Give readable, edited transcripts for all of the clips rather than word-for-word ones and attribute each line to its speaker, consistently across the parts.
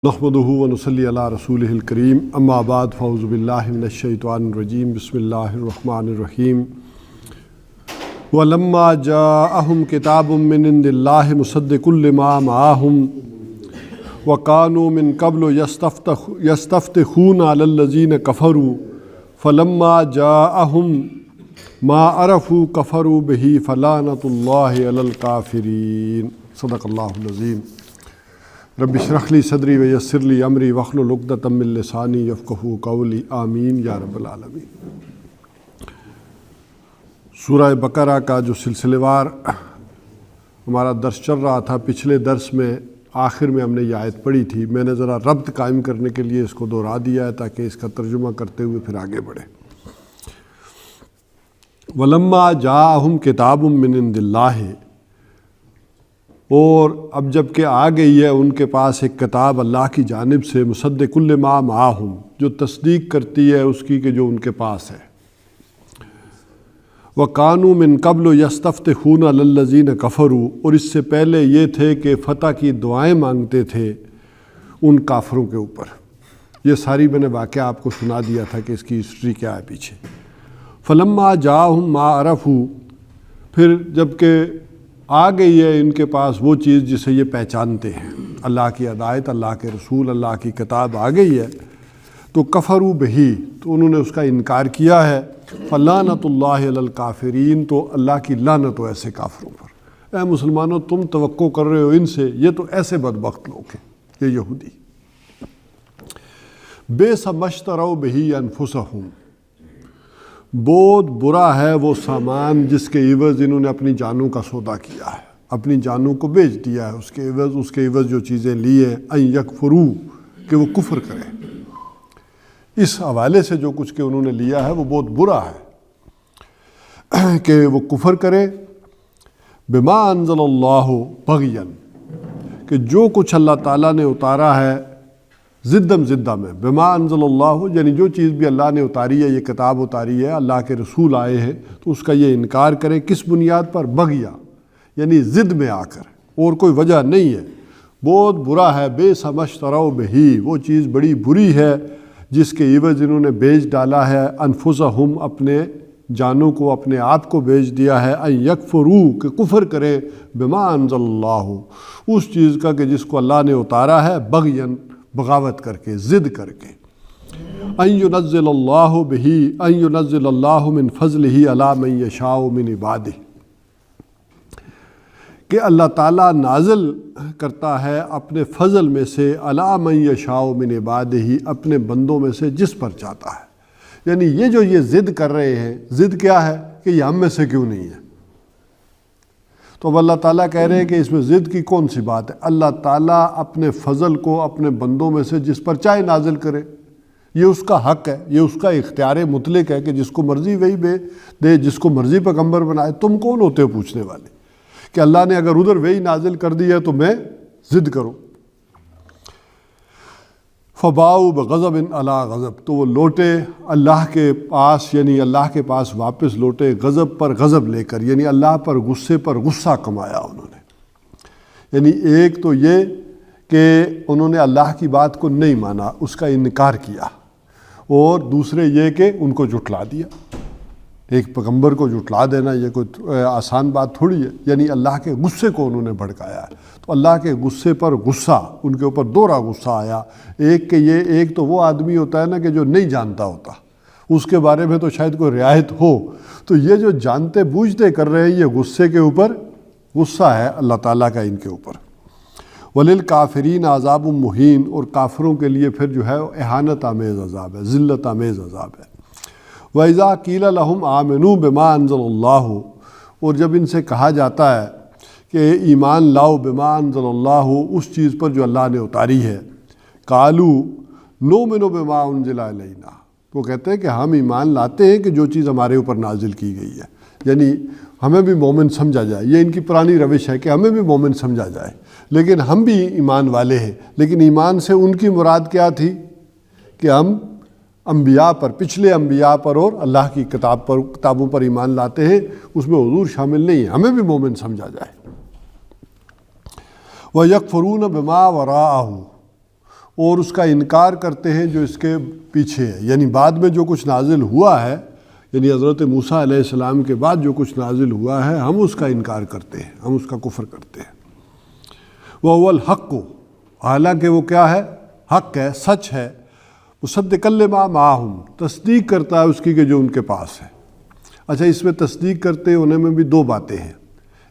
Speaker 1: نحمدہ ونصلی علی رسولہ الکریم اما بعد فاعوذ باللہ من الشیطان الرجیم بسم اللہ الرحمن الرحیم وَلَمَّا جَاءَهُمْ كِتَابٌ مِّنْ عِندِ اللَّهِ مُصَدِّقٌ لِّمَا مَعَهُمْ وَكَانُوا مِن قَبْلُ يَسْتَفْتِحُونَ عَلَى الَّذِينَ كَفَرُوا فَلَمَّا جَاءَهُمْ مَا عَرَفُوا كَفَرُوا بِهِ فَلَعْنَةُ اللَّهِ عَلَى الْكَافِرِينَ صدق اللہ العظیم۔ رب اشرح لی صدری ویسر لی امری واحلل عقدۃ من لسانی یفقہوا قولی آمین یا رب العالمین۔ سورہ بقرہ کا جو سلسلے وار ہمارا درس چل رہا تھا، پچھلے درس میں آخر میں ہم نے یہ آیت پڑھی تھی۔ میں نے ذرا ربط قائم کرنے کے لیے اس کو دہرا دیا ہے تاکہ اس کا ترجمہ کرتے ہوئے پھر آگے بڑھے۔ وَلَمَّا جَاءَهُمْ كِتَابٌ مِّنْ عِندِ اللَّهِ، اور اب جب کہ آ گئی ہے ان کے پاس ایک کتاب اللہ کی جانب سے، مصدق لما معہم، جو تصدیق کرتی ہے اس کی کہ جو ان کے پاس ہے۔ وَقَانُوا مِن قَبْلُ يَسْتَفْتِحُونَ عَلَى الَّذِينَ كَفَرُوا، اور اس سے پہلے یہ تھے کہ فتح کی دعائیں مانگتے تھے ان کافروں کے اوپر۔ یہ ساری میں نے واقعہ آپ کو سنا دیا تھا کہ اس کی ہسٹری کیا ہے پیچھے۔ فَلَمَّا جَاءَهُم مَا عَرَفُوا، پھر جب کہ آ گئی ہے ان کے پاس وہ چیز جسے یہ پہچانتے ہیں، اللہ کی ہدایت، اللہ کے رسول، اللہ کی کتاب آ گئی ہے، تو کفروا بہی، تو انہوں نے اس کا انکار کیا ہے۔ فلعنۃ اللہ علی الکافرین، تو اللہ کی لعنت ہو ایسے کافروں پر۔ اے مسلمانوں، تم توقع کر رہے ہو ان سے، یہ تو ایسے بدبخت لوگ ہیں یہ یہودی۔ بئس ما اشتروا بہ انفسہم، بہت برا ہے وہ سامان جس کے عوض انہوں نے اپنی جانوں کا سودا کیا ہے، اپنی جانوں کو بیچ دیا ہے، اس کے عوض جو چیزیں لی ہیں، ان یکفروا، کہ وہ کفر کریں۔ اس حوالے سے جو کچھ کہ انہوں نے لیا ہے وہ بہت برا ہے کہ وہ کفر کرے۔ بما انزل اللہ بغیا، کہ جو کچھ اللہ تعالیٰ نے اتارا ہے زدہ میں، بما انزل اللہ، یعنی جو چیز بھی اللہ نے اتاری ہے، یہ کتاب اتاری ہے، اللہ کے رسول آئے ہیں، تو اس کا یہ انکار کریں۔ کس بنیاد پر؟ بغیا، یعنی ضد میں آ کر، اور کوئی وجہ نہیں ہے۔ بہت برا ہے، بئس ما اشتروا بہ، وہ چیز بڑی بری ہے جس کے عوض انہوں نے بیچ ڈالا ہے، انفسہم، اپنے جانوں کو، اپنے آپ کو بیچ دیا ہے، ان یکفروا، کہ کفر کریں، بما انزل اللہ، اس چیز کا کہ جس کو اللہ نے اتارا ہے، بغیا، بغاوت کر کے، ضد کر کے۔ ان ینزل اللہ بہ، ان ینزل اللہ من فضلہ علی من یشاء من عبادہ، کہ اللہ تعالیٰ نازل کرتا ہے اپنے فضل میں سے، علی من یشاء من عبادہ، اپنے بندوں میں سے جس پر چاہتا ہے۔ یعنی یہ جو یہ ضد کر رہے ہیں، ضد کیا ہے کہ یہ ہم میں سے کیوں نہیں ہے؟ تو اب اللہ تعالیٰ کہہ رہے ہیں کہ اس میں ضد کی کون سی بات ہے؟ اللہ تعالیٰ اپنے فضل کو اپنے بندوں میں سے جس پر چاہے نازل کرے، یہ اس کا حق ہے، یہ اس کا اختیار مطلق ہے کہ جس کو مرضی وہی دے، جس کو مرضی پیغمبر بنائے۔ تم کون ہوتے ہو پوچھنے والے کہ اللہ نے اگر ادھر وہی نازل کر دی ہے تو میں ضد کروں؟ فباؤ بغضب علی غضب، تو وہ لوٹے اللہ کے پاس، یعنی اللہ کے پاس واپس لوٹے غضب پر غضب لے کر، یعنی اللہ پر غصے پر غصہ کمایا انہوں نے۔ یعنی ایک تو یہ کہ انہوں نے اللہ کی بات کو نہیں مانا، اس کا انکار کیا، اور دوسرے یہ کہ ان کو جھٹلا دیا۔ ایک پیغمبر کو جھٹلا دینا یہ کوئی آسان بات تھوڑی ہے، یعنی اللہ کے غصے کو انہوں نے بھڑکایا ہے۔ تو اللہ کے غصے پر غصہ، ان کے اوپر دوہرا غصہ آیا۔ ایک کہ یہ، ایک تو وہ آدمی ہوتا ہے نا کہ جو نہیں جانتا ہوتا، اس کے بارے میں تو شاید کوئی رعایت ہو، تو یہ جو جانتے بوجھتے کر رہے ہیں، یہ غصے کے اوپر غصہ ہے اللہ تعالیٰ کا ان کے اوپر۔ وَلِلْكَافِرِينَ عَذَابٌ مُّهِينٌ، اور کافروں کے لیے پھر جو ہے اہانت آمیز عذاب ہے، ذلت آمیز عذاب ہے۔ وَإِذَا قِيلَ لَهُمْ آمِنُوا بِمَا أَنزَلَ اللَّهُ، اور جب ان سے کہا جاتا ہے کہ ایمان لاؤ بما انزل اللہ، اس چیز پر جو اللہ نے اتاری ہے، قَالُوا نُؤْمِنُ بِمَا أُنزِلَ إِلَيْنَا، وہ کہتے ہیں کہ ہم ایمان لاتے ہیں کہ جو چیز ہمارے اوپر نازل کی گئی ہے، یعنی ہمیں بھی مومن سمجھا جائے۔ یہ ان کی پرانی روش ہے کہ ہمیں بھی مومن سمجھا جائے، لیکن ہم بھی ایمان والے ہیں۔ لیکن ایمان سے ان کی مراد کیا تھی کہ ہم انبیاء پر، پچھلے انبیاء پر اور اللہ کی کتابوں پر ایمان لاتے ہیں، اس میں حضور شامل نہیں ہے، ہمیں بھی مومن سمجھا جائے۔ وَيَكْفُرُونَ بِمَا وَرَاءَهُ، اور اس کا انکار کرتے ہیں جو اس کے پیچھے ہے، یعنی بعد میں جو کچھ نازل ہوا ہے، یعنی حضرت موسیٰ علیہ السلام کے بعد جو کچھ نازل ہوا ہے ہم اس کا انکار کرتے ہیں، ہم اس کا کفر کرتے ہیں۔ وَهُوَ الْحَقُّ، حالانکہ وہ کیا ہے؟ حق ہے، سچ ہے۔ مُصَدِّقًا لِمَا مَعَهُمْ، تصدیق کرتا ہے اس کی کہ جو ان کے پاس ہے۔ اچھا، اس میں تصدیق کرتے ہونے میں بھی دو باتیں ہیں۔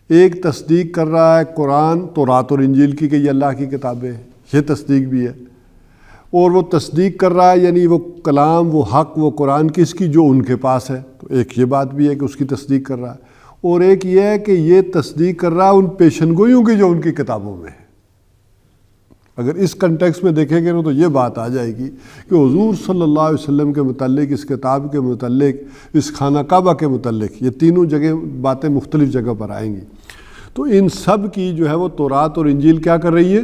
Speaker 1: ایک تصدیق کر رہا ہے قرآن، تورات اور انجیل کی کہ یہ اللہ کی کتابیں ہیں، یہ تصدیق بھی ہے، اور وہ تصدیق کر رہا ہے یعنی وہ کلام، وہ حق، وہ قرآن کس کی؟ جو ان کے پاس ہے۔ تو ایک یہ بات بھی ہے کہ اس کی تصدیق کر رہا ہے، اور ایک یہ ہے کہ یہ تصدیق کر رہا ہے ان پیشن گوئیوں کی جو ان کی کتابوں میں ہے۔ اگر اس کنٹیکس میں دیکھیں گے تو یہ بات آ جائے گی کہ حضور صلی اللہ علیہ وسلم کے متعلق، اس کتاب کے متعلق، اس خانہ کعبہ کے متعلق، یہ تینوں جگہ باتیں مختلف جگہ پر آئیں گی، تو ان سب کی جو ہے وہ تورات اور انجیل کیا کر رہی ہے؟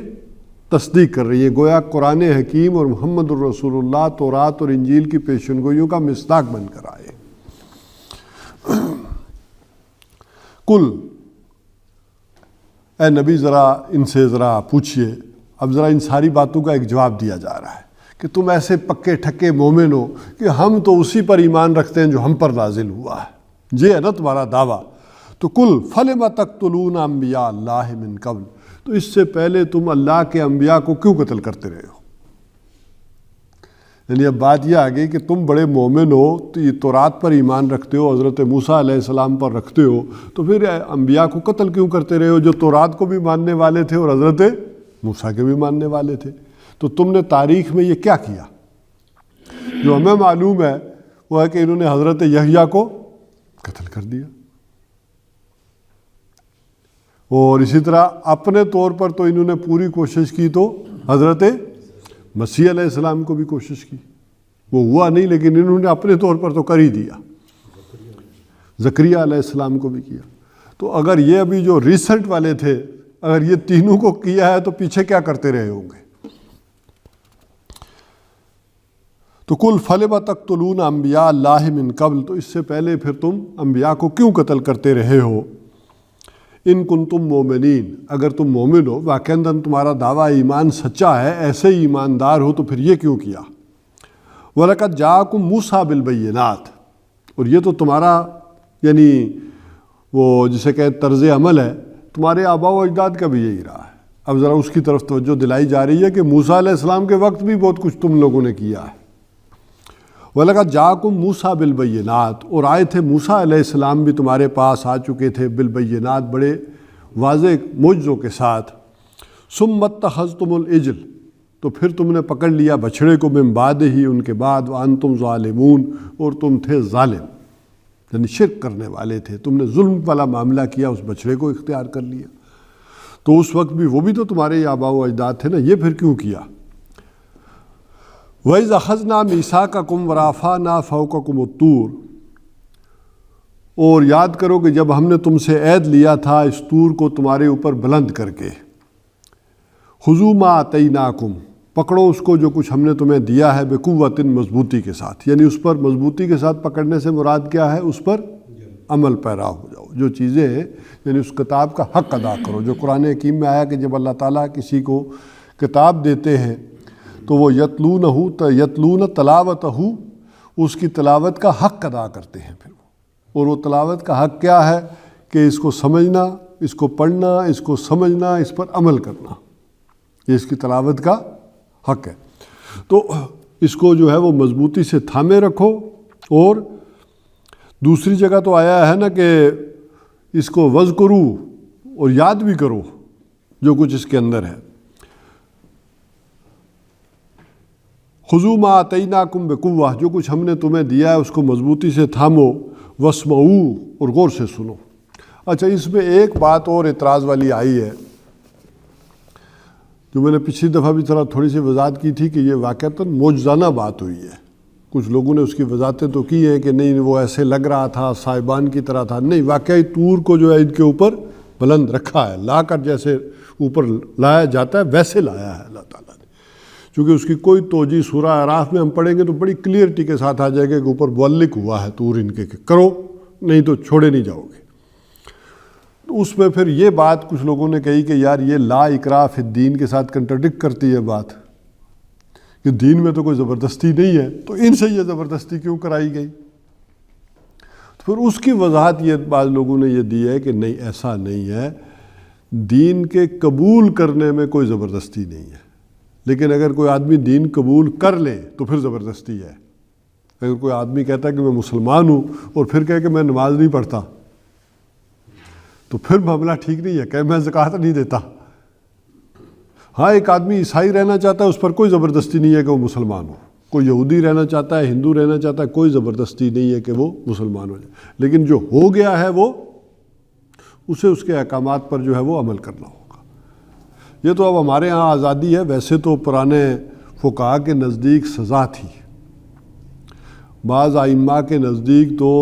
Speaker 1: تصدیق کر رہی ہے۔ گویا قرآن حکیم اور محمد الرسول اللہ تورات اور انجیل کی پیشن گوئیوں کا مصداق بن کر آئے۔ کل، اے نبی ذرا ان سے ذرا پوچھئے، اب ذرا ان ساری باتوں کا ایک جواب دیا جا رہا ہے کہ تم ایسے پکے ٹھکے مومن ہو کہ ہم تو اسی پر ایمان رکھتے ہیں جو ہم پر نازل ہوا ہے، یہ ہے نا تمہارا دعویٰ۔ تو کل فلم تقتلون انبیاء اللہ من قبل، تو اس سے پہلے تم اللہ کے انبیاء کو کیوں قتل کرتے رہے ہو؟ یعنی اب بات یہ آ گئی کہ تم بڑے مومن ہو، تو یہ تورات پر ایمان رکھتے ہو، حضرت موسیٰ علیہ السلام پر رکھتے ہو، تو پھر انبیاء کو قتل کیوں کرتے رہے ہو جو تورات کو بھی ماننے والے تھے اور حضرت موسیٰ کے بھی ماننے والے تھے؟ تو تم نے تاریخ میں یہ کیا کیا؟ جو ہمیں معلوم ہے وہ ہے کہ انہوں نے حضرت یحییٰ کو قتل کر دیا، اور اسی طرح اپنے طور پر تو انہوں نے پوری کوشش کی، تو حضرت مسیح علیہ السلام کو بھی کوشش کی، وہ ہوا نہیں، لیکن انہوں نے اپنے طور پر تو کر ہی دیا۔ زکریا علیہ السلام کو بھی کیا۔ تو اگر یہ ابھی جو ریسنٹ والے تھے، اگر یہ تینوں کو کیا ہے تو پیچھے کیا کرتے رہے ہوں گے؟ تو کل فلم تقتلون انبیاء اللہ من قبل، تو اس سے پہلے پھر تم انبیاء کو کیوں قتل کرتے رہے ہو؟ ان کنتم مومنین، اگر تم مومن ہو، واقعاً تمہارا دعویٰ ایمان سچا ہے، ایسے ہی ایماندار ہو، تو پھر یہ کیوں کیا؟ وَلَقَدْ جَاءَكُم مُوسَىٰ بِالْبَيِّنَاتِ، اور یہ تو تمہارا یعنی وہ جسے کہ طرز عمل ہے، تمہارے آباء و اجداد کا بھی یہی رہا ہے۔ اب ذرا اس کی طرف توجہ دلائی جا رہی ہے کہ موسیٰ علیہ السلام کے وقت بھی بہت کچھ تم لوگوں نے کیا ہے۔ وَلَقَدْ جَاءَكُم مُوسَىٰ بِالْبَيِّنَاتِ، اور آئے تھے موسیٰ علیہ السلام بھی تمہارے پاس آ چکے تھے، بالبینات، بڑے واضح معجزوں کے ساتھ۔ ثُمَّ اتَّخَذْتُمُ الْعِجْلَ، تو پھر تم نے پکڑ لیا بچھڑے کو، من بعدہ، ان کے بعد، وَأَنْتُمْ ظَالِمُونَ، اور تم تھے ظالم، یعنی شرک کرنے والے تھے، تم نے ظلم والا معاملہ کیا، اس بچھڑے کو اختیار کر لیا۔ تو اس وقت بھی وہ بھی تو تمہارے آباء و اجداد تھے نا، یہ پھر کیوں کیا؟ وَإِذْ أَخَذْنَا مِيثَاقَكُمْ وَرَفَعْنَا فَوْقَكُمُ الطُّورَ، اور یاد کرو کہ جب ہم نے تم سے عہد لیا تھا اس طور کو تمہارے اوپر بلند کر کے، خُذُوا مَا آتَيْنَاكُمْ، پکڑو اس کو جو کچھ ہم نے تمہیں دیا ہے، بِقُوَّةٍ، مضبوطی کے ساتھ، یعنی اس پر مضبوطی کے ساتھ پکڑنے سے مراد کیا ہے؟ اس پر عمل پیرا ہو جاؤ، جو چیزیں ہیں یعنی اس کتاب کا حق ادا کرو، جو قرآن حکیم میں آیا کہ جب اللہ تعالیٰ کسی کو کتاب دیتے ہیں تو وہ یتلون تلاوتہ، اس کی تلاوت کا حق ادا کرتے ہیں پھر وہ، اور وہ تلاوت کا حق کیا ہے؟ کہ اس کو سمجھنا، اس کو پڑھنا، اس کو سمجھنا، اس پر عمل کرنا، یہ اس کی تلاوت کا حق ہے۔ تو اس کو جو ہے وہ مضبوطی سے تھامے رکھو، اور دوسری جگہ تو آیا ہے نا کہ اس کو وذکرو، اور یاد بھی کرو جو کچھ اس کے اندر ہے۔ خُذُوا مَا آتَيْنَاكُمْ بِقُوَّةٍ، جو کچھ ہم نے تمہیں دیا ہے اس کو مضبوطی سے تھامو، وَاسْمَعُوا، اور غور سے سنو۔ اچھا، اس میں ایک بات اور اعتراض والی آئی ہے، جو میں نے پچھلی دفعہ بھی تھوڑی سی وضاحت کی تھی کہ یہ واقعتاً معجزانہ بات ہوئی ہے۔ کچھ لوگوں نے اس کی وضاحتیں تو کی ہیں کہ نہیں وہ ایسے لگ رہا تھا، صاحبان کی طرح تھا، نہیں، واقعی طور کو جو ہے ان کے اوپر بلند رکھا ہے، لا کر جیسے اوپر لایا جاتا ہے ویسے لایا ہے اللہ تعالیٰ نے۔ چونکہ اس کی کوئی توجیہ سورہ اعراف میں ہم پڑھیں گے تو بڑی کلیئرٹی کے ساتھ آ جائے گا کہ اوپر معلق ہوا ہے طور ان کے، کہ کرو نہیں تو چھوڑے نہیں جاؤ گے۔ تو اس میں پھر یہ بات کچھ لوگوں نے کہی کہ یار یہ لا اکراہ فی الدین کے ساتھ کنٹرڈکٹ کرتی ہے بات، کہ دین میں تو کوئی زبردستی نہیں ہے، تو ان سے یہ زبردستی کیوں کرائی گئی؟ تو پھر اس کی وضاحت یہ بعض لوگوں نے یہ دی ہے کہ نہیں، ایسا نہیں ہے، دین کے قبول کرنے میں کوئی زبردستی نہیں ہے، لیکن اگر کوئی آدمی دین قبول کر لے تو پھر زبردستی ہے۔ اگر کوئی آدمی کہتا ہے کہ میں مسلمان ہوں اور پھر کہے کہ میں نماز نہیں پڑھتا، تو پھر معاملہ ٹھیک نہیں ہے، کہ میں زکوٰۃ نہیں دیتا۔ ہاں، ایک آدمی عیسائی رہنا چاہتا ہے، اس پر کوئی زبردستی نہیں ہے کہ وہ مسلمان ہو، کوئی یہودی رہنا چاہتا ہے، ہندو رہنا چاہتا ہے، کوئی زبردستی نہیں ہے کہ وہ مسلمان ہو جائے، لیکن جو ہو گیا ہے وہ اسے اس کے احکامات پر جو ہے وہ عمل کرنا ہوگا۔ یہ تو اب ہمارے ہاں آزادی ہے، ویسے تو پرانے فقہاء کے نزدیک سزا تھی، بعض ائمہ کے نزدیک تو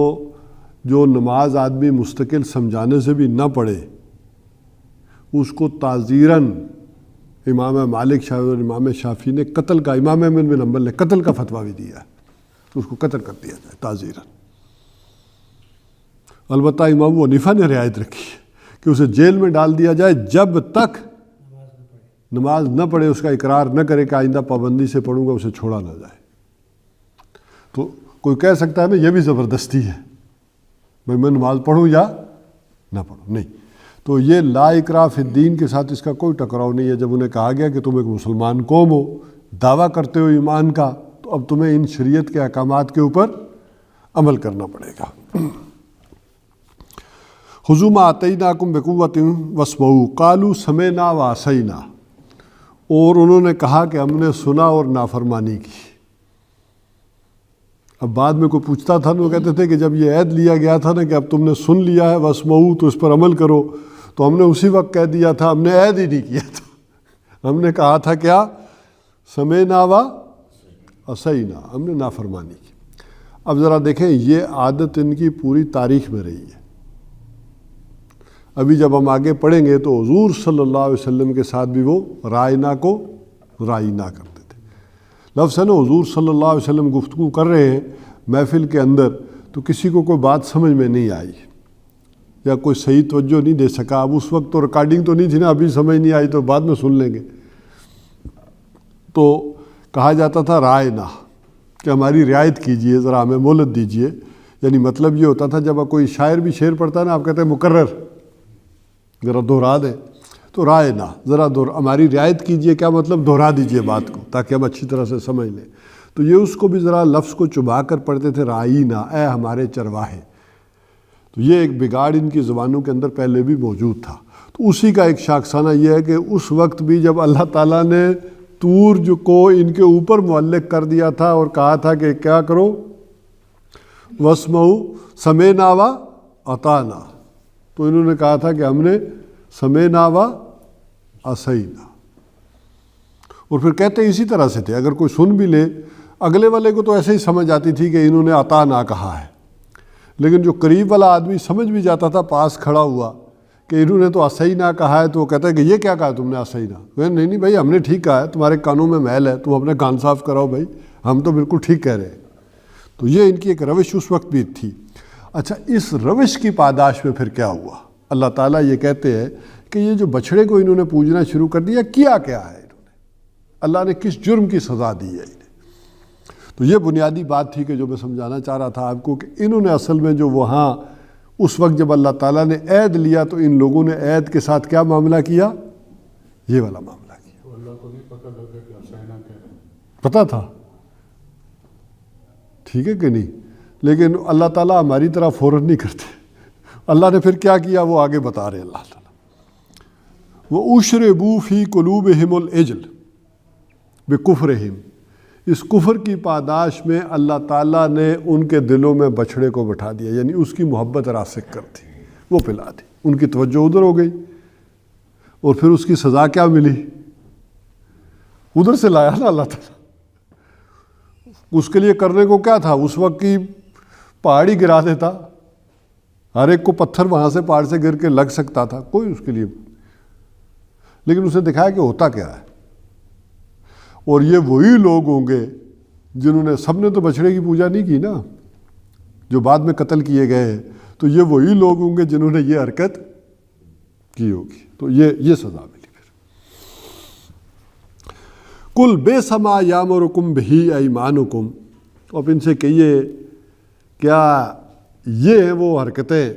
Speaker 1: جو نماز آدمی مستقل سمجھانے سے بھی نہ پڑھے اس کو تعزیراً امام مالک اور امام شافعی نے قتل کا، امام احمد بن حنبل نے قتل کا فتویٰ بھی دیا ہے، تو اس کو قتل کر دیا جائے تعزیراً۔ البتہ امام ابو حنیفہ نے رعایت رکھی ہے کہ اسے جیل میں ڈال دیا جائے جب تک نماز نہ پڑھے، اس کا اقرار نہ کرے کہ آئندہ پابندی سے پڑھوں گا، اسے چھوڑا نہ جائے۔ تو کوئی کہہ سکتا ہے نا یہ بھی زبردستی ہے، بھائی میں نماز پڑھوں یا نہ پڑھوں، نہیں۔ تو یہ لا اکراہ فی الدین کے ساتھ اس کا کوئی ٹکراؤ نہیں ہے۔ جب انہیں کہا گیا کہ تم ایک مسلمان قوم ہو، دعویٰ کرتے ہو ایمان کا، تو اب تمہیں ان شریعت کے احکامات کے اوپر عمل کرنا پڑے گا۔ خذوا ما آتیناکم بقوۃ واسمعوا قالوا سمعنا وعصینا، اور انہوں نے کہا کہ ہم نے سنا اور نافرمانی کی۔ اب بعد میں کوئی پوچھتا تھا نا، وہ کہتے تھے کہ جب یہ عہد لیا گیا تھا نا کہ اب تم نے سن لیا ہے واسمعوا، تو اس پر عمل کرو، تو ہم نے اسی وقت کہہ دیا تھا، ہم نے عہد ہی نہیں کیا تھا، ہم نے کہا تھا کیا؟ سمعنا وعصینا، ہم نے نافرمانی کی۔ اب ذرا دیکھیں، یہ عادت ان کی پوری تاریخ میں رہی ہے۔ ابھی جب ہم آگے پڑھیں گے تو حضور صلی اللہ علیہ وسلم کے ساتھ بھی وہ رائنا کو رائنا کرتے تھے۔ لفظ ہے نا، حضور صلی اللہ علیہ وسلم گفتگو کر رہے ہیں محفل کے اندر، تو کسی کو کوئی بات سمجھ میں نہیں آئی یا کوئی صحیح توجہ نہیں دے سکا۔ اب اس وقت تو ریکارڈنگ تو نہیں تھی نا، ابھی سمجھ نہیں آئی تو بعد میں سن لیں گے، تو کہا جاتا تھا رائنا، کہ ہماری رعایت کیجئے، ذرا ہمیں مہلت دیجئے۔ یعنی مطلب یہ ہوتا تھا جب کوئی شاعر بھی شعر پڑھتا ہے نا، آپ کہتے ہیں مقرر، ذرا دہرا دیں، تو رائنا، ذرا ہماری رعایت کیجئے، کیا مطلب؟ دہرا دیجئے بات کو تاکہ ہم اچھی طرح سے سمجھ لیں۔ تو یہ اس کو بھی ذرا لفظ کو چبا کر پڑھتے تھے، رائنا، اے ہمارے چرواہے۔ تو یہ ایک بگاڑ ان کی زبانوں کے اندر پہلے بھی موجود تھا۔ تو اسی کا ایک شاخسانہ یہ ہے کہ اس وقت بھی جب اللہ تعالیٰ نے طور جو کو ان کے اوپر معلق کر دیا تھا اور کہا تھا کہ کیا کرو؟ واسمعوا، سمعنا واطعنا، تو انہوں نے کہا تھا کہ ہم نے سمعنا وعصینا، اور پھر کہتے اسی طرح سے تھے۔ اگر کوئی سن بھی لے، اگلے والے کو تو ایسے ہی سمجھ آتی تھی کہ انہوں نے اطعنا کہا ہے، لیکن جو قریب والا آدمی سمجھ بھی جاتا تھا پاس کھڑا ہوا کہ انہوں نے تو عصینا کہا ہے، تو وہ کہتا ہے کہ یہ کیا کہا تم نے عصینا؟ نہیں نہیں بھائی، ہم نے ٹھیک کہا ہے، تمہارے کانوں میں میل ہے، تم اپنے کان صاف کراؤ بھائی، ہم تو بالکل ٹھیک کہہ رہے ہیں۔ تو یہ ان کی ایک روش اس وقت بھی تھی۔ اچھا، اس روش کی پاداش میں پھر کیا ہوا؟ اللہ تعالیٰ یہ کہتے ہیں کہ یہ جو بچھڑے کو انہوں نے پوجنا شروع کر دیا، کیا کیا ہے انہوں نے؟ اللہ نے کس جرم کی سزا دی ہے انہیں؟ تو یہ بنیادی بات تھی کہ جو میں سمجھانا چاہ رہا تھا آپ کو، کہ انہوں نے اصل میں جو وہاں اس وقت جب اللہ تعالیٰ نے عہد لیا تو ان لوگوں نے عہد کے ساتھ کیا معاملہ کیا؟ یہ والا معاملہ کیا۔
Speaker 2: اللہ کو نہیں پتہ لگا کہ عصینا کہہ رہے ہیں،
Speaker 1: پتہ تھا، ٹھیک ہے کہ نہیں؟ لیکن اللہ تعالیٰ ہماری طرح فوراً نہیں کرتے۔ اللہ نے پھر کیا کیا وہ آگے بتا رہے اللہ تعالیٰ۔ وَأُشْرِبُوا فِي قُلُوبِهِمُ الْعِجْلَ بِكُفْرِهِمْ، اس کفر کی پاداش میں اللہ تعالیٰ نے ان کے دلوں میں بچھڑے کو بٹھا دیا، یعنی اس کی محبت راسخ کر دی، وہ پلا دی، ان کی توجہ ادھر ہو گئی، اور پھر اس کی سزا کیا ملی؟ ادھر سے لایا نا اللہ تعالیٰ۔ اس کے لیے کرنے کو کیا تھا؟ اس وقت کی پہاڑی گرا دیتا، ہر ایک کو پتھر وہاں سے پہاڑ سے گر کے لگ سکتا تھا، کوئی اس کے لیے، لیکن اسے دکھایا کہ ہوتا کیا ہے۔ اور یہ وہی لوگ ہوں گے جنہوں نے، سب نے تو بچڑے کی پوجا نہیں کی نا، جو بعد میں قتل کیے گئے، تو یہ وہی لوگ ہوں گے جنہوں نے یہ حرکت کی ہوگی، تو یہ سزا ملی۔ پھر کل بے سما یامرکم بہی ایمانکم، اب ان سے کہیے کیا یہ ہیں وہ حرکتیں،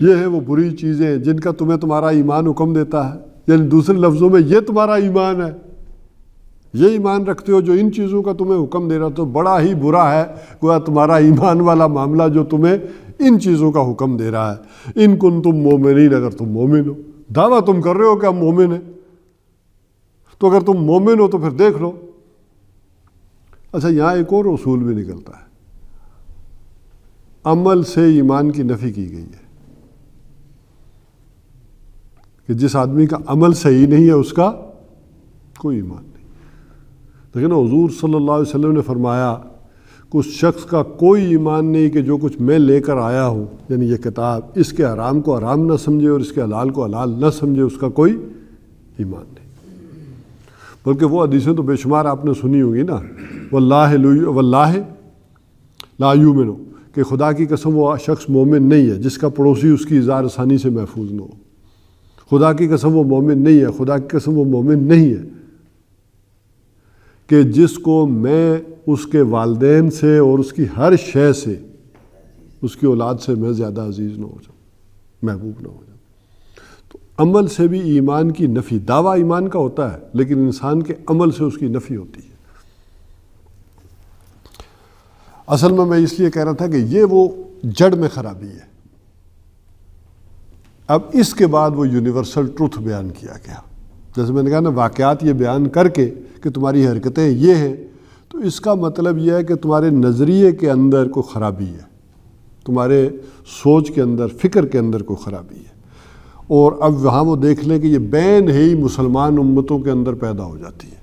Speaker 1: یہ ہیں وہ بری چیزیں جن کا تمہیں تمہارا ایمان حکم دیتا ہے، یعنی دوسرے لفظوں میں یہ تمہارا ایمان ہے، یہ ایمان رکھتے ہو جو ان چیزوں کا تمہیں حکم دے رہا، تو بڑا ہی برا ہے گویا تمہارا ایمان والا معاملہ جو تمہیں ان چیزوں کا حکم دے رہا ہے۔ ان کنتم مومنین، اگر تم مومن ہو، دعویٰ تم کر رہے ہو کہ ہم مومن ہیں، تو اگر تم مومن ہو تو پھر دیکھ لو۔ اچھا یہاں ایک اور اصول بھی نکلتا ہے، عمل سے ایمان کی نفی کی گئی ہے کہ جس آدمی کا عمل صحیح نہیں ہے اس کا کوئی ایمان نہیں۔ لیکن حضور صلی اللہ علیہ وسلم نے فرمایا کہ اس شخص کا کوئی ایمان نہیں کہ جو کچھ میں لے کر آیا ہوں، یعنی یہ کتاب، اس کے حرام کو حرام نہ سمجھے اور اس کے حلال کو حلال نہ سمجھے، اس کا کوئی ایمان نہیں۔ بلکہ وہ حدیثیں تو بے شمار آپ نے سنی ہوں گی نا، واللہ لا یؤمن، کہ خدا کی قسم وہ شخص مومن نہیں ہے جس کا پڑوسی اس کی اظہار ثانی سے محفوظ نہ ہو، خدا کی قسم وہ مومن نہیں ہے، خدا کی قسم وہ مومن نہیں ہے کہ جس کو میں اس کے والدین سے اور اس کی ہر شے سے، اس کی اولاد سے میں زیادہ عزیز نہ ہو جاؤں، محبوب نہ ہو جاؤں۔ تو عمل سے بھی ایمان کی نفی، دعویٰ ایمان کا ہوتا ہے لیکن انسان کے عمل سے اس کی نفی ہوتی ہے۔ اصل میں اس لیے کہہ رہا تھا کہ یہ وہ جڑ میں خرابی ہے۔ اب اس کے بعد وہ یونیورسل ٹروتھ بیان کیا گیا، جیسے میں نے کہا نا، واقعات یہ بیان کر کے کہ تمہاری حرکتیں یہ ہیں، تو اس کا مطلب یہ ہے کہ تمہارے نظریے کے اندر کوئی خرابی ہے، تمہارے سوچ کے اندر، فکر کے اندر کوئی خرابی ہے، اور اب وہاں وہ دیکھ لیں کہ یہ بین ہی مسلمان امتوں کے اندر پیدا ہو جاتی ہے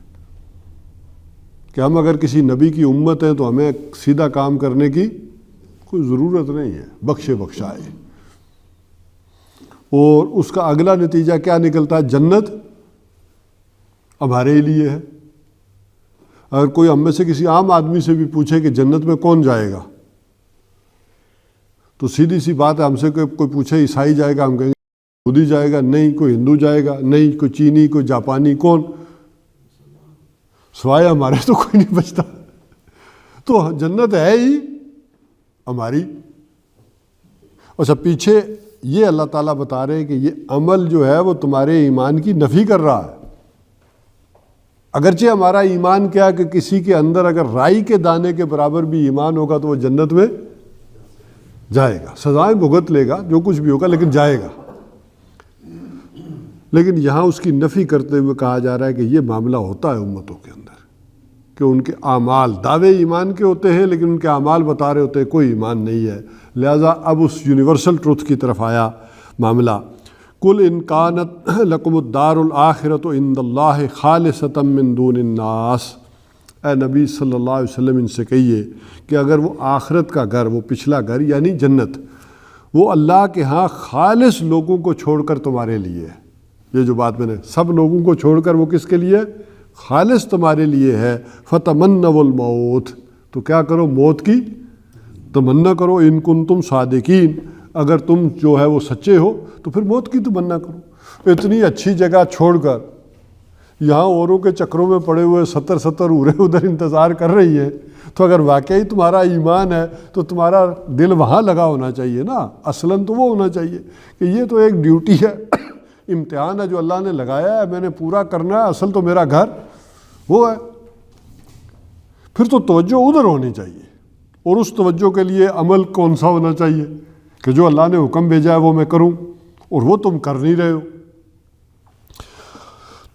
Speaker 1: کہ ہم اگر کسی نبی کی امت ہیں تو ہمیں سیدھا کام کرنے کی کوئی ضرورت نہیں ہے، بخشے بخشائے، اور اس کا اگلا نتیجہ کیا نکلتا ہے؟ جنت ہمارے لیے ہے۔ اگر کوئی ہم میں سے کسی عام آدمی سے بھی پوچھے کہ جنت میں کون جائے گا، تو سیدھی سی بات ہے، ہم سے کوئی پوچھے عیسائی جائے گا، ہم کہیں گے یہودی جائے گا، نہیں کوئی ہندو جائے گا، نہیں کوئی چینی، کوئی جاپانی، کون؟ سوائے ہمارے تو کوئی نہیں بچتا۔ تو جنت ہے ہی ہماری۔ اچھا پیچھے یہ اللہ تعالیٰ بتا رہے ہیں کہ یہ عمل جو ہے وہ تمہارے ایمان کی نفی کر رہا ہے، اگرچہ ہمارا ایمان کیا کہ کسی کے اندر اگر رائی کے دانے کے برابر بھی ایمان ہوگا تو وہ جنت میں جائے گا، سزائیں بھگت لے گا، جو کچھ بھی ہوگا، لیکن جائے گا۔ لیکن یہاں اس کی نفی کرتے ہوئے کہا جا رہا ہے کہ یہ معاملہ ہوتا ہے امتوں کے اندر کہ ان کے اعمال دعوے ایمان کے ہوتے ہیں لیکن ان کے اعمال بتا رہے ہوتے ہیں کوئی ایمان نہیں ہے۔ لہٰذا اب اس یونیورسل ٹروتھ کی طرف آیا معاملہ۔ قل ان کانت لکم الدار الآخرۃ عند اللہ خالصۃ من دون الناس، اے نبی صلی اللہ علیہ وسلم ان سے کہیے کہ اگر وہ آخرت کا گھر، وہ پچھلا گھر یعنی جنت، وہ اللہ کے ہاں خالص لوگوں کو چھوڑ کر تمہارے لیے ہے، یہ جو بات میں نے سب لوگوں کو چھوڑ کر وہ کس کے لیے خالص تمہارے لیے ہے، فتمنوا الموت، تو کیا کرو؟ موت کی تمنا کرو، ان کنتم صادقین، اگر تم جو ہے وہ سچے ہو تو پھر موت کی تمنا کرو۔ اتنی اچھی جگہ چھوڑ کر یہاں اوروں کے چکروں میں پڑے ہوئے 70 عورتیں ادھر انتظار کر رہی ہیں، تو اگر واقعی تمہارا ایمان ہے تو تمہارا دل وہاں لگا ہونا چاہیے نا، اصلاً تو وہ ہونا چاہیے کہ یہ تو ایک ڈیوٹی ہے، امتحان ہے جو اللہ نے لگایا ہے، میں نے پورا کرنا ہے، اصل تو میرا گھر وہ ہے۔ پھر تو توجہ ادھر ہونی چاہیے، اور اس توجہ کے لیے عمل کون سا ہونا چاہیے کہ جو اللہ نے حکم بھیجا ہے وہ میں کروں، اور وہ تم کر نہیں رہے ہو۔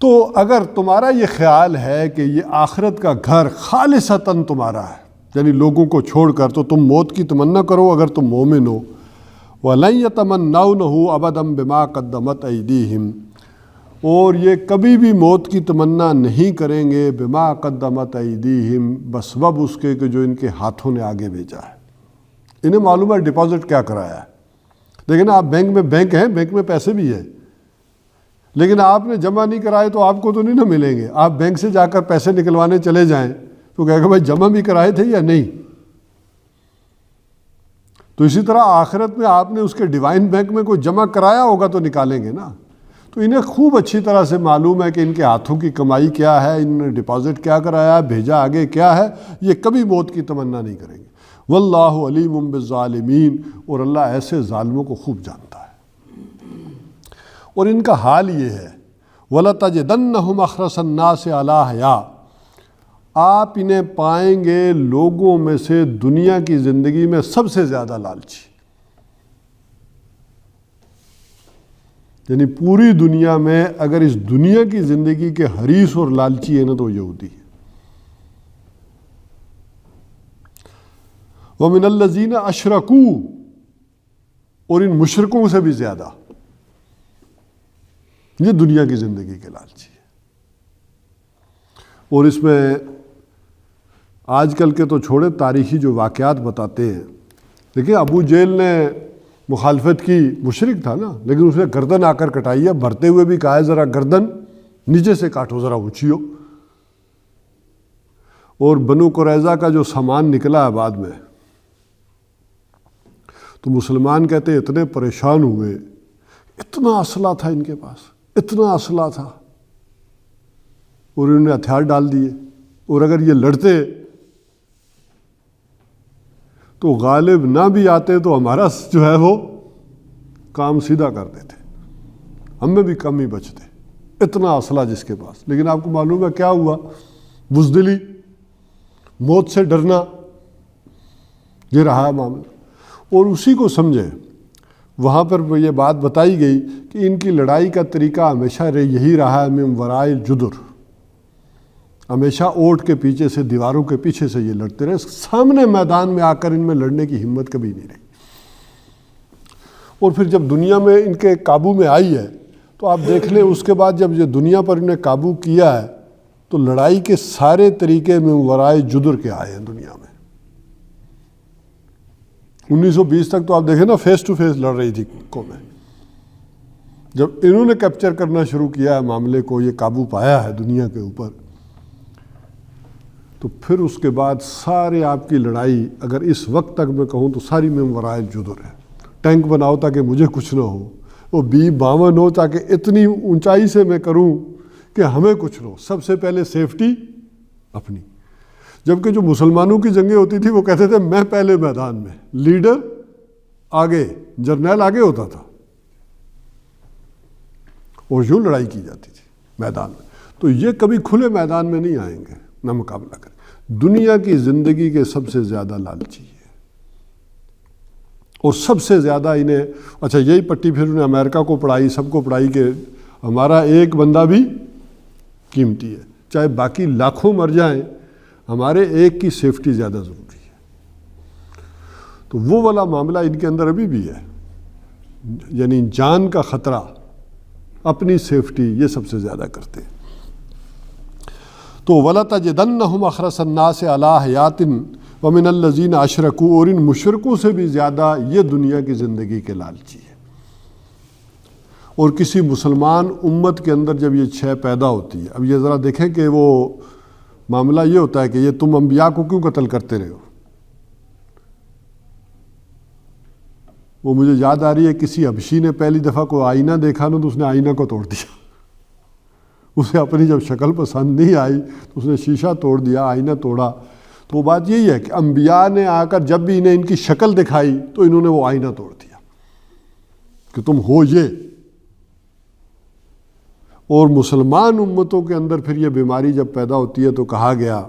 Speaker 1: تو اگر تمہارا یہ خیال ہے کہ یہ آخرت کا گھر خالصتاً تمہارا ہے، یعنی لوگوں کو چھوڑ کر، تو تم موت کی تمنا کرو اگر تم مومن ہو۔ وَلَن يَتَمَنَّوْنَهُ أَبَدًا بِمَا قَدَّمَتْ أَيْدِيهِمْ، اور یہ کبھی بھی موت کی تمنا نہیں کریں گے، بما قدمت ایدیہم، بسبب اس کے کہ جو ان کے ہاتھوں نے آگے بھیجا ہے۔ انہیں معلوم ہے ڈپازٹ کیا کرایا ہے، لیکن آپ بینک میں، بینک ہیں، بینک میں پیسے بھی ہیں، لیکن آپ نے جمع نہیں کرائے تو آپ کو تو نہیں نہ ملیں گے۔ آپ بینک سے جا کر پیسے نکلوانے چلے جائیں تو کہے گا بھائی جمع بھی کرائے تھے یا نہیں۔ تو اسی طرح آخرت میں آپ نے اس کے ڈیوائن بینک میں کوئی جمع کرایا ہوگا تو نکالیں گے نا۔ تو انہیں خوب اچھی طرح سے معلوم ہے کہ ان کے ہاتھوں کی کمائی کیا ہے، انہوں نے ڈپازٹ کیا کرایا ہے، بھیجا آگے کیا ہے، یہ کبھی موت کی تمنا نہیں کریں گے۔ واللہ علیم بالظالمین، اور اللہ ایسے ظالموں کو خوب جانتا ہے۔ اور ان کا حال یہ ہے وَلَتَجِدَنَّهُمْ أَحْرَصَ النَّاسِ عَلَىٰ حَيَاءٍ، آپ انہیں پائیں گے لوگوں میں سے دنیا کی زندگی میں سب سے زیادہ لالچی، یعنی پوری دنیا میں اگر اس دنیا کی زندگی کے حریص اور لالچی ہے نا تو یہودی ہے۔ وَمِنَ الَّذِينَ أَشْرَكُوا، اور ان مشرکوں سے بھی زیادہ یہ دنیا کی زندگی کے لالچی ہے۔ اور اس میں آج کل کے تو چھوڑے، تاریخی جو واقعات بتاتے ہیں، دیکھیں ابو جہل نے مخالفت کی، مشرک تھا نا، لیکن اس نے گردن آ کر کٹائی ہے، بھرتے ہوئے بھی کہا ہے ذرا گردن نیچے سے کاٹو، ذرا اونچی ہو۔ اور بنو قریظہ کا جو سامان نکلا ہے بعد میں، تو مسلمان کہتے اتنے پریشان ہوئے، اتنا اسلحہ تھا ان کے پاس، اتنا اسلحہ تھا، اور انہوں نے ہتھیار ڈال دیے، اور اگر یہ لڑتے تو غالب نہ بھی آتے تو ہمارا جو ہے وہ کام سیدھا کر دیتے، ہم میں بھی کم ہی بچتے، اتنا اسلحہ جس کے پاس۔ لیکن آپ کو معلوم ہے کیا ہوا؟ بزدلی، موت سے ڈرنا، یہ رہا معاملہ۔ اور اسی کو سمجھے، وہاں پر یہ بات بتائی گئی کہ ان کی لڑائی کا طریقہ ہمیشہ یہی رہا ہے، من وراء الجدر، ہمیشہ اوٹ کے پیچھے سے، دیواروں کے پیچھے سے یہ لڑتے رہے، سامنے میدان میں آ کر ان میں لڑنے کی ہمت کبھی نہیں رہی۔ اور پھر جب دنیا میں ان کے قابو میں آئی ہے تو آپ دیکھ لیں، اس کے بعد جب یہ دنیا پر انہیں قابو کیا ہے تو لڑائی کے سارے طریقے من وراء جدر کے آئے ہیں دنیا میں۔ 1920 تک تو آپ دیکھیں نا فیس ٹو فیس لڑ رہی تھی قومیں، جب انہوں نے کیپچر کرنا شروع کیا ہے معاملے کو، یہ قابو پایا ہے دنیا کے اوپر، تو پھر اس کے بعد سارے آپ کی لڑائی اگر اس وقت تک میں کہوں تو ساری من وراء الجدر ہے۔ ٹینک بناؤ تاکہ مجھے کچھ نہ ہو، وہ B-52 ہو تاکہ اتنی اونچائی سے میں کروں کہ ہمیں کچھ نہ ہو، سب سے پہلے سیفٹی اپنی۔ جبکہ جو مسلمانوں کی جنگیں ہوتی تھی وہ کہتے تھے میں پہلے میدان میں، لیڈر آگے، جرنیل آگے ہوتا تھا، اور یوں لڑائی کی جاتی تھی میدان میں۔ تو یہ کبھی کھلے میدان میں نہیں آئیں گے نہ مقابلہ کریں، دنیا کی زندگی کے سب سے زیادہ لالچی ہے، اور سب سے زیادہ انہیں، اچھا یہی پٹی پھر انہیں امریکہ کو پڑھائی، سب کو پڑھائی کہ ہمارا ایک بندہ بھی قیمتی ہے، چاہے باقی لاکھوں مر جائیں، ہمارے ایک کی سیفٹی زیادہ ضروری ہے۔ تو وہ والا معاملہ ان کے اندر ابھی بھی ہے، یعنی جان کا خطرہ، اپنی سیفٹی، یہ سب سے زیادہ کرتے ہیں۔ تو وَلَتَجِدَنَّهُمْ أَحْرَصَ النَّاسِ عَلَىٰ حَيَاةٍ وَمِنَ الَّذِينَ أَشْرَكُوا، اور ان مشرکوں سے بھی زیادہ یہ دنیا کی زندگی کے لالچی ہے۔ اور کسی مسلمان امت کے اندر جب یہ چھ پیدا ہوتی ہے، اب یہ ذرا دیکھیں کہ وہ معاملہ یہ ہوتا ہے کہ یہ تم انبیاء کو کیوں قتل کرتے رہے ہو؟ وہ مجھے یاد آ رہی ہے، کسی حبشی نے پہلی دفعہ کوئی آئینہ دیکھا نا تو اس نے آئینہ کو توڑ دیا، اسے اپنی جب شکل پسند نہیں آئی تو اس نے شیشہ توڑ دیا، آئینہ توڑا۔ تو وہ بات یہی ہے کہ انبیاء نے آ کر جب بھی انہیں ان کی شکل دکھائی تو انہوں نے وہ آئینہ توڑ دیا کہ تم ہو یہ۔ اور مسلمان امتوں کے اندر پھر یہ بیماری جب پیدا ہوتی ہے تو کہا گیا،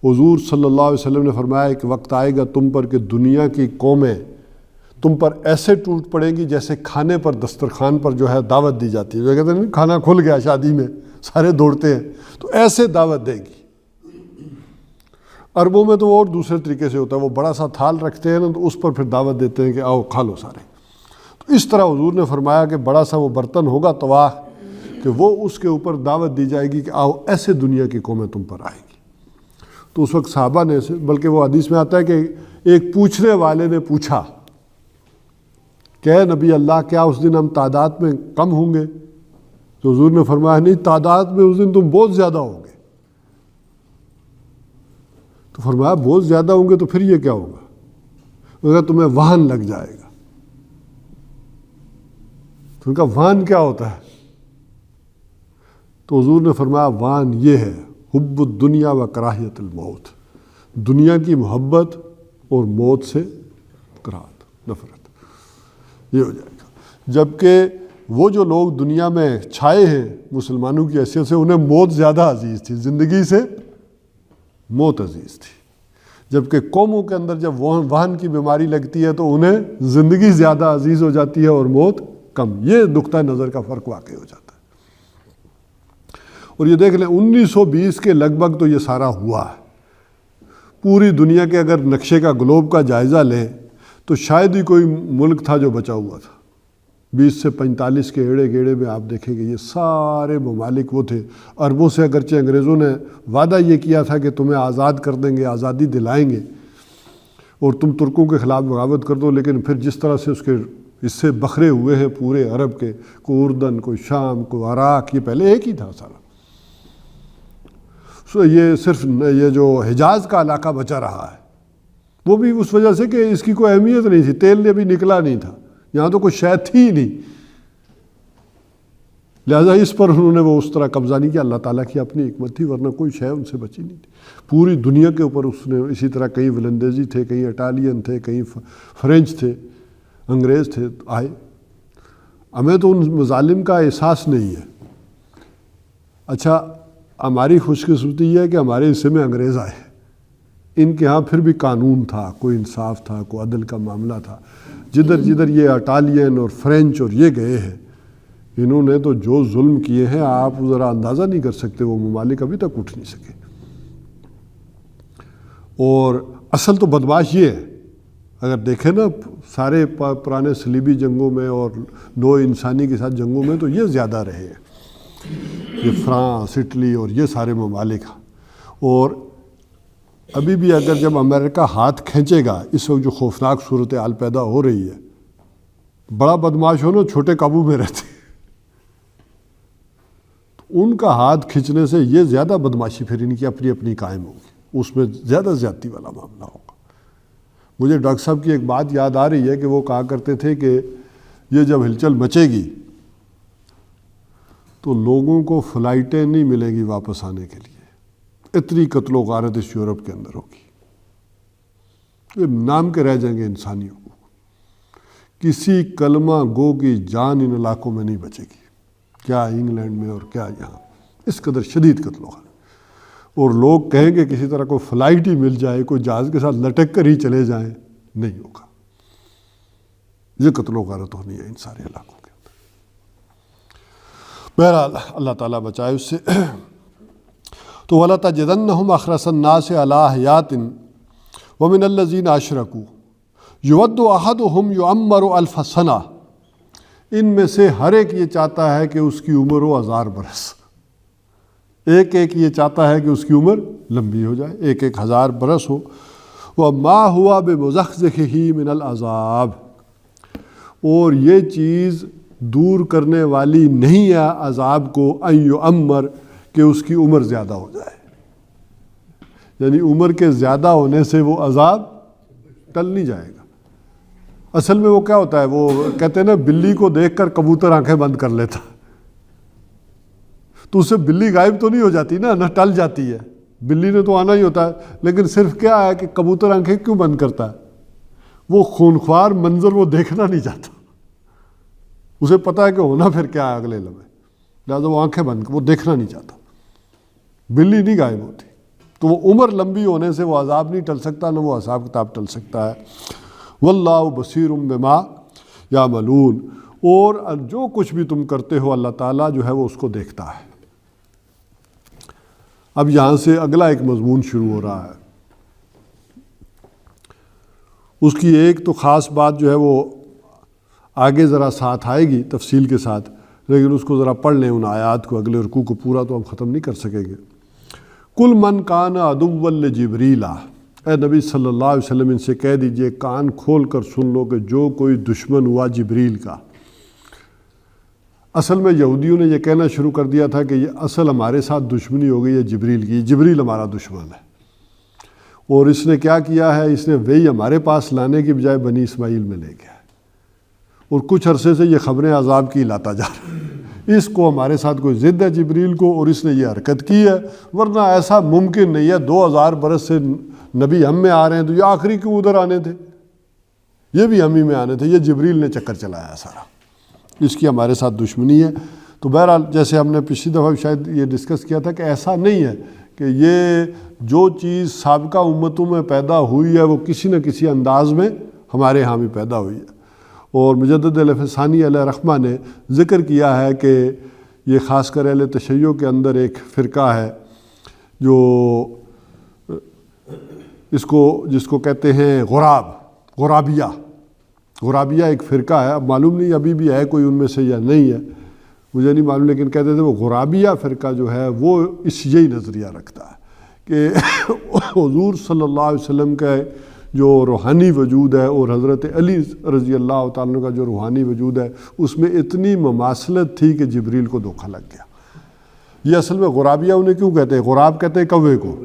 Speaker 1: حضور صلی اللہ علیہ وسلم نے فرمایا کہ وقت آئے گا تم پر کہ دنیا کی قومیں تم پر ایسے ٹوٹ پڑیں گی جیسے کھانے پر، دسترخوان پر جو ہے دعوت دی جاتی ہے، جو کہتے ہیں کھانا کھل گیا شادی میں، سارے دوڑتے ہیں، تو ایسے دعوت دے گی۔ عربوں میں تو اور دوسرے طریقے سے ہوتا ہے، وہ بڑا سا تھال رکھتے ہیں نا تو اس پر پھر دعوت دیتے ہیں کہ آؤ کھا لو سارے۔ تو اس طرح حضور نے فرمایا کہ بڑا سا وہ برتن ہوگا طواق، کہ وہ اس کے اوپر دعوت دی جائے گی کہ آؤ ایسے دنیا کی قومیں تم پر آئیں گی۔ تو اس وقت صحابہ نے، بلکہ وہ حدیث میں آتا ہے کہ ایک پوچھنے والے نے پوچھا کہ اے نبی اللہ، کیا اس دن ہم تعداد میں کم ہوں گے؟ تو حضور نے فرمایا نہیں، تعداد میں اس دن تم بہت زیادہ ہوں گے۔ تو فرمایا بہت زیادہ ہوں گے تو پھر یہ کیا ہوگا؟ اگر تمہیں وہن لگ جائے گا۔ تو ان کا وہن کیا ہوتا ہے؟ تو حضور نے فرمایا وان یہ ہے حب الدنیا و کراہیت الموت، دنیا کی محبت اور موت سے کراہت، نفرت، یہ ہو جائے گا۔ جبکہ وہ جو لوگ دنیا میں چھائے ہیں مسلمانوں کی حیثیت سے، انہیں موت زیادہ عزیز تھی، زندگی سے موت عزیز تھی، جبکہ قوموں کے اندر جب وہن کی بیماری لگتی ہے تو انہیں زندگی زیادہ عزیز ہو جاتی ہے اور موت کم۔ یہ نقطہ نظر کا فرق واقع ہو جاتا ہے۔ اور یہ دیکھ لیں 1920 کے لگ بھگ تو یہ سارا ہوا ہے۔ پوری دنیا کے اگر نقشے کا گلوب کا جائزہ لیں تو شاید ہی کوئی ملک تھا جو بچا ہوا تھا۔ 20 سے 45 کے ایڑے گیڑے میں آپ دیکھیں گے یہ سارے ممالک وہ تھے، عربوں سے اگرچہ انگریزوں نے وعدہ یہ کیا تھا کہ تمہیں آزاد کر دیں گے، آزادی دلائیں گے اور تم ترکوں کے خلاف بغاوت کر دو، لیکن پھر جس طرح سے اس کے حصے بکھرے ہوئے ہیں پورے عرب کے، کوئی اردن، کوئی شام، کوئی عراق، یہ پہلے ایک ہی تھا سارا۔ یہ صرف یہ جو حجاز کا علاقہ بچا رہا ہے، وہ بھی اس وجہ سے کہ اس کی کوئی اہمیت نہیں تھی، تیل ابھی نکلا نہیں تھا، یہاں تو کوئی شے تھی ہی نہیں، لہذا اس پر انہوں نے وہ اس طرح قبضہ نہیں کیا۔ اللہ تعالیٰ کی اپنی حکمت تھی، ورنہ کوئی شے ان سے بچی نہیں تھی۔ پوری دنیا کے اوپر اس نے اسی طرح کئی ولندیزی تھے، کئی اٹالین تھے، کئی فرینچ تھے، انگریز تھے آئے۔ ہمیں تو ان مظالم کا احساس نہیں ہے۔ اچھا ہماری خوش قسمتی یہ ہے کہ ہمارے حصے میں انگریز آئے، ان کے ہاں پھر بھی قانون تھا، کوئی انصاف تھا، کوئی عدل کا معاملہ تھا۔ جدھر جدھر یہ اٹالین اور فرینچ اور یہ گئے ہیں، انہوں نے تو جو ظلم کیے ہیں آپ ذرا اندازہ نہیں کر سکتے، وہ ممالک ابھی تک اٹھ نہیں سکے۔ اور اصل تو بدماش یہ ہے، اگر دیکھیں نا سارے پرانے صلیبی جنگوں میں اور نو انسانی کے ساتھ جنگوں میں تو یہ زیادہ رہے ہیں، یہ فرانس، اٹلی اور یہ سارے ممالک۔ اور ابھی بھی اگر جب امریکہ ہاتھ کھینچے گا، اس وقت جو خوفناک صورتحال پیدا ہو رہی ہے، بڑا بدماش ہو نا چھوٹے قابو میں رہتے، تو ان کا ہاتھ کھینچنے سے یہ زیادہ بدماشی پھر ان کی اپنی اپنی قائم ہوگی، اس میں زیادہ زیادتی والا معاملہ ہوگا۔ مجھے ڈاکٹر صاحب کی ایک بات یاد آ رہی ہے کہ وہ کہا کرتے تھے کہ یہ جب ہلچل مچے گی تو لوگوں کو فلائٹیں نہیں ملے گی واپس آنے کے لیے، اتنی قتل و غارت اس یورپ کے اندر ہوگی، یہ نام کے رہ جائیں گے انسانی حقوق۔ کسی کلمہ گو کی جان ان علاقوں میں نہیں بچے گی، کیا انگلینڈ میں اور کیا یہاں، اس قدر شدید قتل و غارت۔ اور لوگ کہیں کہ کسی طرح کوئی فلائٹ ہی مل جائے، کوئی جہاز کے ساتھ لٹک کر ہی چلے جائیں، نہیں ہوگا، یہ قتل و غارت ہونی ہے ان سارے علاقوں کے اندر۔ بہرحال اللہ تعالیٰ بچائے اس سے۔ تو وَلَتَجِدَنَّهُمْ أَحْرَصَ النَّاسِ عَلَىٰ حَيَاةٍ وَمِنَ الَّذِينَ أَشْرَكُوا يُوَدُّ أَحَدُهُمْ يُعَمَّرُ أَلْفَ سَنَةٍ، ان میں سے ہر ایک یہ چاہتا ہے کہ اس کی عمر ہو 1000 برس، ایک ایک یہ چاہتا ہے کہ اس کی عمر لمبی ہو جائے، ایک ایک 1000 برس ہو۔ وَمَا هُوَ بِمُزَحْزِحِهِ مِنَ الْعَذَابِ، اور یہ چیز دور کرنے والی نہیں ہے عذاب کو، ان یعمر، کہ اس کی عمر زیادہ ہو جائے، یعنی عمر کے زیادہ ہونے سے وہ عذاب ٹل نہیں جائے گا۔ اصل میں وہ کیا ہوتا ہے، وہ کہتے ہیں نا بلی کو دیکھ کر کبوتر آنکھیں بند کر لیتا، تو اس سے بلی غائب تو نہیں ہو جاتی نا، نہ ٹل جاتی ہے، بلی نے تو آنا ہی ہوتا ہے، لیکن صرف کیا ہے کہ کبوتر آنکھیں کیوں بند کرتا ہے، وہ خونخوار منظر وہ دیکھنا نہیں چاہتا، اسے پتہ ہے کہ ہونا پھر کیا ہے اگلے لمحے، لہٰذا وہ آنکھیں بند، وہ دیکھنا نہیں چاہتا۔ بلی نہیں غائب ہوتی، تو وہ عمر لمبی ہونے سے وہ عذاب نہیں ٹل سکتا، نہ وہ حساب کتاب ٹل سکتا ہے۔ واللہ بصیر بما یعملون، اور جو کچھ بھی تم کرتے ہو اللہ تعالیٰ جو ہے وہ اس کو دیکھتا ہے۔ اب یہاں سے اگلا ایک مضمون شروع ہو رہا ہے، اس کی ایک تو خاص بات جو ہے وہ آگے ذرا ساتھ آئے گی تفصیل کے ساتھ، لیکن اس کو ذرا پڑھ لیں ان آیات کو، اگلے رکوع کو پورا تو ہم ختم نہیں کر سکیں گے۔ کل من کان عدوا لجبریل، اے نبی صلی اللہ علیہ وسلم ان سے کہہ دیجئے، کان کھول کر سن لو کہ جو کوئی دشمن ہوا جبریل کا۔ اصل میں یہودیوں نے یہ کہنا شروع کر دیا تھا کہ یہ اصل ہمارے ساتھ دشمنی ہو گئی ہے جبریل کی، جبریل ہمارا دشمن ہے، اور اس نے کیا کیا ہے، اس نے وہی ہمارے پاس لانے کی بجائے بنی اسماعیل میں لے گیا ہے، اور کچھ عرصے سے یہ خبریں عذاب کی لاتا جا رہا ہے، اس کو ہمارے ساتھ کوئی ضد ہے جبریل کو اور اس نے یہ حرکت کی ہے، ورنہ ایسا ممکن نہیں ہے، 2000 برس سے نبی ہم میں آ رہے ہیں تو یہ آخری کیوں ادھر آنے تھے، یہ بھی ہم ہی میں آنے تھے، یہ جبریل نے چکر چلایا سارا، اس کی ہمارے ساتھ دشمنی ہے۔ تو بہرحال جیسے ہم نے پچھلی دفعہ شاید یہ ڈسکس کیا تھا کہ ایسا نہیں ہے کہ یہ جو چیز سابقہ امتوں میں پیدا ہوئی ہے وہ کسی نہ کسی انداز میں ہمارے ہاں بھی پیدا ہوئی ہے، اور مجدد الفسانی علیہ رحمہ نے ذکر کیا ہے کہ یہ خاص کر اہل تشیع کے اندر ایک فرقہ ہے جو جس کو کہتے ہیں غرابیہ ایک فرقہ ہے، اب معلوم نہیں ابھی بھی ہے کوئی ان میں سے یا نہیں ہے، مجھے نہیں معلوم، لیکن کہتے تھے وہ غرابیہ فرقہ جو ہے وہ یہی نظریہ رکھتا ہے کہ حضور صلی اللہ علیہ وسلم کا جو روحانی وجود ہے اور حضرت علی رضی اللہ تعالیٰ عنہ کا جو روحانی وجود ہے اس میں اتنی مماثلت تھی کہ جبریل کو دھوکہ لگ گیا۔ یہ اصل میں غرابیہ انہیں کیوں کہتے ہیں؟ غراب کہتے ہیں کوے کو،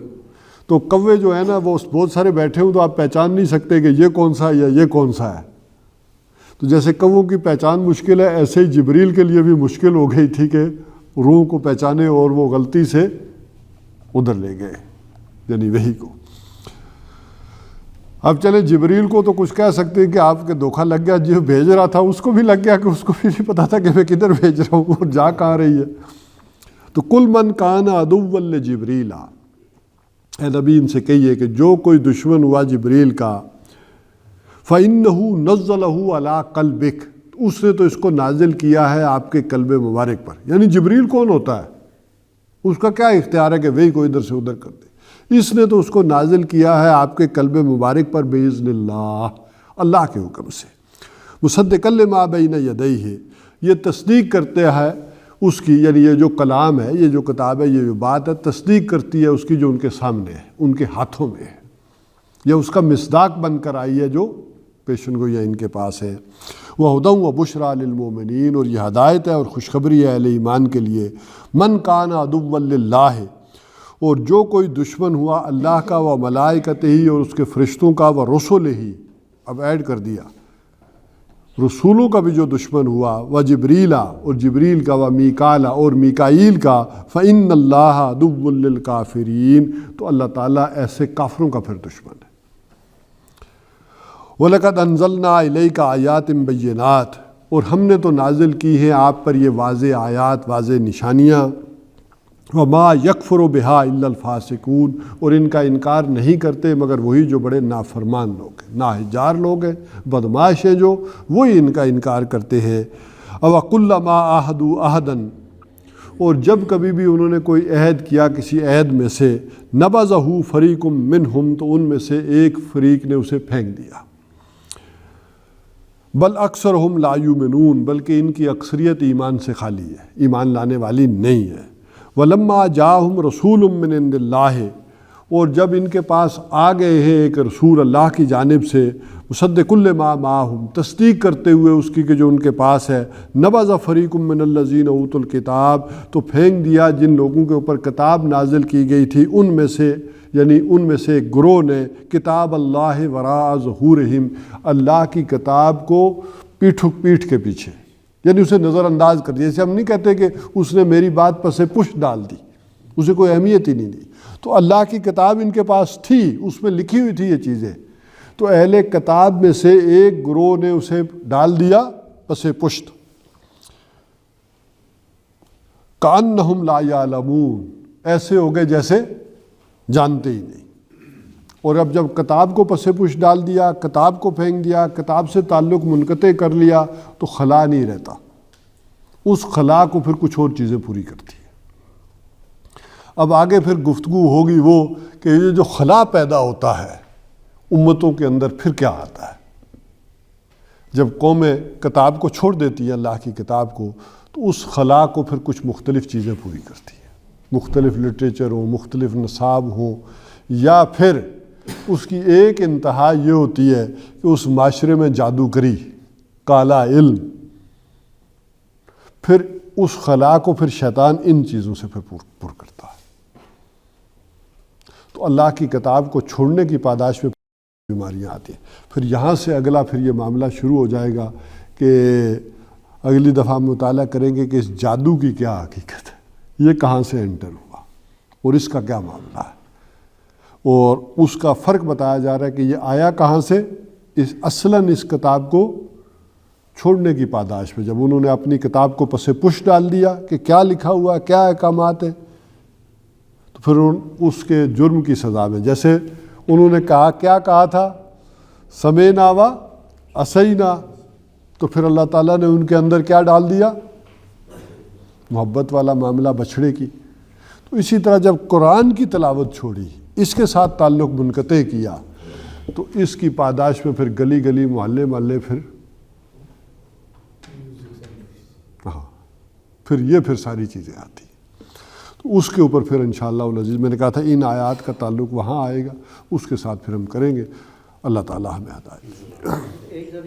Speaker 1: تو کوے جو ہے نا وہ بہت سارے بیٹھے ہوں تو آپ پہچان نہیں سکتے کہ یہ کون سا ہے یا یہ کون سا ہے، تو جیسے کووں کی پہچان مشکل ہے ایسے ہی جبریل کے لیے بھی مشکل ہو گئی تھی کہ روح کو پہچانے، اور وہ غلطی سے ادھر لے گئے یعنی وحی کو۔ اب چلے جبریل کو تو کچھ کہہ سکتے ہیں کہ آپ کے دھوکہ لگ گیا، جو بھیج رہا تھا اس کو بھی لگ گیا کہ اس کو بھی نہیں پتا تھا کہ میں کدھر بھیج رہا ہوں اور جا کہاں رہی ہے۔ تو کل من کان عدوا لجبریل، اے نبی ان سے کہیے کہ جو کوئی دشمن ہوا جبریل کا، فَإِنَّهُ نَزَّلَهُ عَلَىٰ قَلْبِكَ، اس نے تو اس کو نازل کیا ہے آپ کے قلب مبارک پر۔ یعنی جبریل کون ہوتا ہے؟ اس کا کیا اختیار ہے کہ وہی کو ادھر سے ادھر کر دے؟ اس نے تو اس کو نازل کیا ہے آپ کے قلب مبارک پر بِإِذْنِ اللہ، اللہ کے حکم سے۔ مُصَدِّقًا لِمَا بَيْنَ يَدَيْهِ، یہ تصدیق کرتے ہے اس کی، یعنی یہ جو کلام ہے، یہ جو کتاب ہے، یہ جو بات ہے، تصدیق کرتی ہے اس کی جو ان کے سامنے ہے، ان کے ہاتھوں میں ہے، یا اس کا مصداق بن کر آئی ہے جو پیشن گوئی ان کے پاس ہے۔ وَهُدًى وَبُشْرَىٰ لِلْمُؤْمِنِينَ، اور یہ ہدایت ہے اور خوشخبری ہے اہل ایمان کے لیے۔ من کان عدوا للہ، اور جو کوئی دشمن ہوا اللہ کا، و ملائکتہ، اور اس کے فرشتوں کا، و رسلہ، اب ایڈ کر دیا رسولوں کا بھی جو دشمن ہوا، و جبریل، اور جبریل کا، و میکال، اور میکائیل کا، فإن اللہ عدو للکافرین، تو اللہ تعالیٰ ایسے کافروں کا پھر دشمن ہے۔ وَلَقَدْ أَنزَلْنَا إِلَيْكَ آیَاتٍ بَيِّنَاتٍ، اور ہم نے تو نازل کی ہیں آپ پر یہ واضح آیات، واضح نشانیاں۔ وَمَا يَكْفُرُ بِهَا إِلَّا الْفَاسِقُونَ، اور ان کا انکار نہیں کرتے مگر وہی جو بڑے نافرمان لوگ ہیں، ناہجار لوگ ہیں، بدمعاش ہیں، جو وہی ان کا انکار کرتے ہیں۔ وَكُلَّمَا عَاهَدُوا عَهْدًا، اور جب کبھی بھی انہوں نے کوئی عہد کیا کسی عہد میں سے، نَبَذَهُ فَرِيقٌ مِّنْهُمْ، تو ان میں سے ایک فریق نے اسے پھینک دیا۔ بل اکثرہم لا یؤمنون، بلکہ ان کی اکثریت ایمان سے خالی ہے، ایمان لانے والی نہیں ہے۔ وَلَمَّا جَاءَهُمْ رَسُولٌ مِّنْ عِندِ اللَّهِ، اور جب ان کے پاس آ گئے ہیں ایک رسول اللہ کی جانب سے، مُصَدِّقٌ لِّمَا مَعَهُمْ، تصدیق کرتے ہوئے اس کی کہ جو ان کے پاس ہے، نَبَذَ فَرِيقٌ مِّنَ الَّذِينَ أُوتُوا الْكِتَابَ، تو پھینک دیا جن لوگوں کے اوپر کتاب نازل کی گئی تھی ان میں سے، یعنی ان میں سے ایک گروہ نے، کتاب اللہ وراء ظہورہم، اللہ کی کتاب کو پیٹھ کے پیچھے، یعنی اسے نظر انداز کر دیا۔ جیسے ہم نہیں کہتے کہ اس نے میری بات پس پش ڈال دی، اسے کوئی اہمیت ہی نہیں دی، تو اللہ کی کتاب ان کے پاس تھی، اس میں لکھی ہوئی تھی یہ چیزیں، تو اہل کتاب میں سے ایک گروہ نے اسے ڈال دیا پس پشت۔ کأنہم لا یعلمون، ایسے ہو گئے جیسے جانتے ہی نہیں۔ اور اب جب کتاب کو پس پش ڈال دیا، کتاب کو پھینک دیا، کتاب سے تعلق منقطع کر لیا، تو خلا نہیں رہتا، اس خلا کو پھر کچھ اور چیزیں پوری کرتی ہیں۔ اب آگے پھر گفتگو ہوگی وہ کہ یہ جو خلا پیدا ہوتا ہے امتوں کے اندر پھر کیا آتا ہے۔ جب قومیں کتاب کو چھوڑ دیتی ہیں، اللہ کی کتاب کو، تو اس خلا کو پھر کچھ مختلف چیزیں پوری کرتی ہیں، مختلف لٹریچر ہوں، مختلف نصاب ہوں، یا پھر اس کی ایک انتہا یہ ہوتی ہے کہ اس معاشرے میں جادوگری، کالا علم، پھر اس خلا کو پھر شیطان ان چیزوں سے پھر پر کرتا ہے۔ تو اللہ کی کتاب کو چھوڑنے کی پاداش میں بیماریاں آتی ہیں۔ پھر یہاں سے اگلا پھر یہ معاملہ شروع ہو جائے گا کہ اگلی دفعہ ہم مطالعہ کریں گے کہ اس جادو کی کیا حقیقت ہے، یہ کہاں سے انٹر ہوا اور اس کا کیا معاملہ ہے، اور اس کا فرق بتایا جا رہا ہے کہ یہ آیا کہاں سے، اصلاً اس کتاب کو چھوڑنے کی پاداش پہ، جب انہوں نے اپنی کتاب کو پس پش ڈال دیا کہ کیا لکھا ہوا ہے، کیا احکامات ہیں، تو پھر اس کے جرم کی سزا میں، جیسے انہوں نے کیا کہا تھا، سمینا و اسینا، تو پھر اللہ تعالیٰ نے ان کے اندر کیا ڈال دیا، محبت والا معاملہ بچھڑے کی۔ تو اسی طرح جب قرآن کی تلاوت چھوڑی، اس کے ساتھ تعلق منقطع کیا، تو اس کی پاداش میں پھر گلی گلی محلے محلے پھر ساری چیزیں آتی ہیں۔ تو اس کے اوپر پھر انشاءاللہ العزیز میں نے کہا تھا ان آیات کا تعلق وہاں آئے گا، اس کے ساتھ پھر ہم کریں گے۔ اللہ تعالیٰ ہمیں ہدایت دے۔